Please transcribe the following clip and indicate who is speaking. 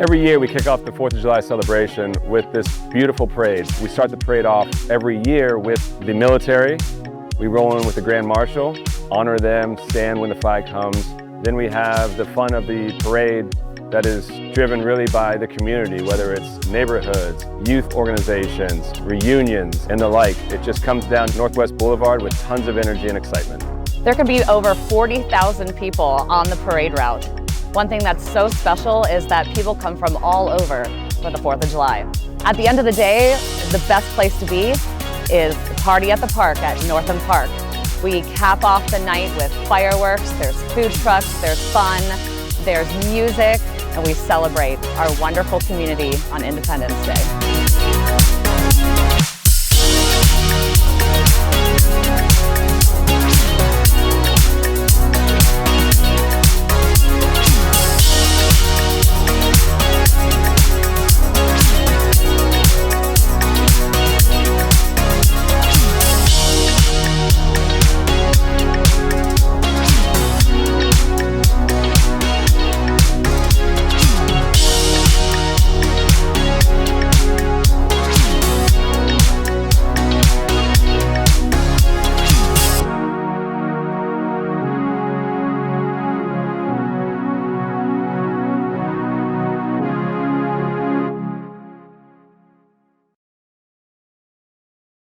Speaker 1: Every year we kick off the 4th of July celebration with this beautiful parade. We start the parade off every year with the military. We roll in with the Grand Marshal, honor them, stand when the flag comes. Then we have the fun of the parade that is driven really by the community, whether it's neighborhoods, youth organizations, reunions, and the like. It just comes down Northwest Boulevard with tons of energy and excitement.
Speaker 2: There can be over 40,000 people on the parade route. One thing that's so special is that people come from all over for the 4th of July. At the end of the day, the best place to be is the party at the park at Northam Park. We cap off the night with fireworks, there's food trucks, there's fun, there's music, and we celebrate our wonderful community on Independence Day.